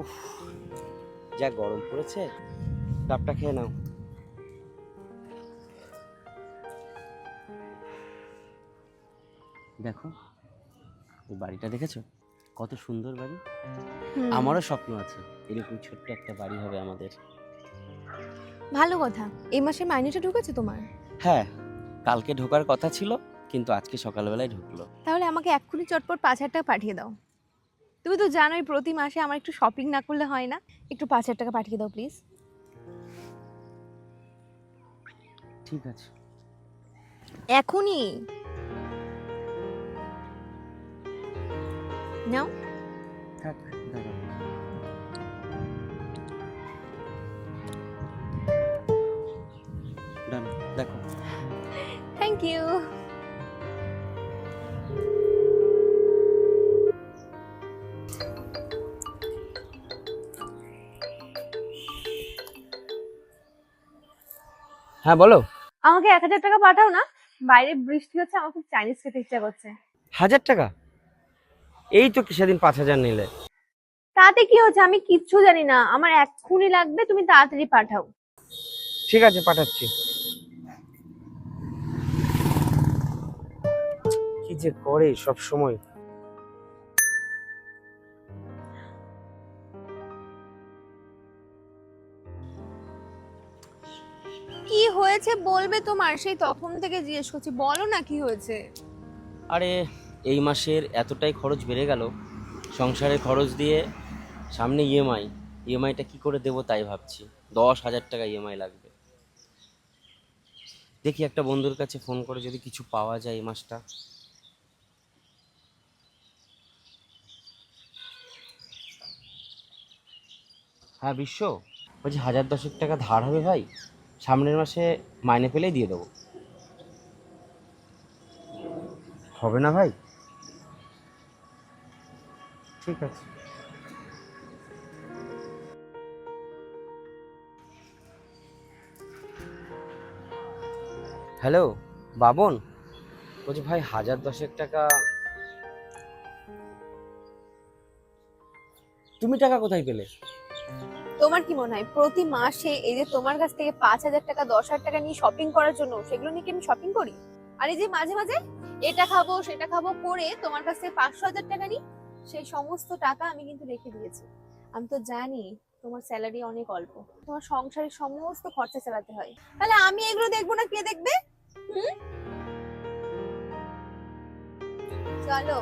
উফ, যা গরম পড়েছে। ডাবটা খেয়ে নাও। দেখো, এই বাড়িটা দেখেছো? কত সুন্দর বাড়ি। হুম। আমারও স্বপ্ন আছে এরকম ছোট্ট একটা বাড়ি হবে আমাদের। ভালো কথা। এই মাসের মাইনেটা ঢুকেছে তোমার? হ্যাঁ, কালকে ঢোকার কথা ছিল, কিন্তু আজকে সকালবেলায় ঢুকলো। তাহলে আমাকে এক্ষুনি চটপট 5,000 টাকা পাঠিয়ে দাও। তুমি তো জানোই প্রতি মাসে আমার একটু শপিং না করলে হয় না। একটু 5,000 টাকা পাঠিয়ে দাও প্লিজ। ঠিক আছে। এখনই নাও। থাক, দাঁড়াও। ডান, দেখো। Thank you. হ্যাঁ, বলো। আমাকে 1,000 টাকা পাঠাও না। বাইরে বৃষ্টি হচ্ছে, আমার খুব চাইনিজ খেতে ইচ্ছা করছে। 1,000 টাকা? এই তো কি সেদিন 5,000 নিলে। তাতে কি হচ্ছে? আমি কিচ্ছু জানি না, আমার এক্ষুনি লাগবে, তুমি তাড়াতাড়ি পাঠাও। ঠিক আছে, পাঠাচ্ছি। কি যে করে সব সময়। কি হয়েছে বলবে? তোমার সেই তখন থেকে জিজ্ঞেস করছি, বলো না কি হয়েছে। আরে, এই মাসের এতটাই খরচ বেড়ে গেল, সংসারের খরচ দিয়ে সামনে ইএমআইটা কি করে দেবো তাই ভাবছি। 10,000 টাকা ইএমআই লাগবে। দেখি একটা বন্ধুর কাছে ফোন করে যদি কিছু পাওয়া যায় এই মাসটা। হ্যাঁ বিশ্ব, বলছি 1,010 টাকা ধার হবে ভাই, সামনের মাসে মাইনে পেলেই দিয়ে দেবো। হবে না ভাই? ঠিক আছে। হ্যালো, বাবন। বলছি ভাই, 1,010 টাকা। তুমি টাকা কোথায় পেলে? তোমার কি মনে হয় প্রতি মাসে এই যে তোমার কাছ থেকে 5,000 টাকা 10,000 টাকা নিয়ে শপিং করার জন্য, সেগুলো নিয়ে কি আমি শপিং করি? আর এই যে মাঝে মাঝে এটা খাবো সেটা খাবো করে তোমার কাছ থেকে 500,000 টাকা নিই, সেই সমস্ত টাকা আমি কিন্তু রেখে দিয়েছি। আমি তো জানি তোমার স্যালারি অনেক অল্প, তোমার সংসারের সমস্ত খরচা চালাতে হয়, তাহলে আমি এগুলো দেখবো না কে দেখবে? হুম, চলো।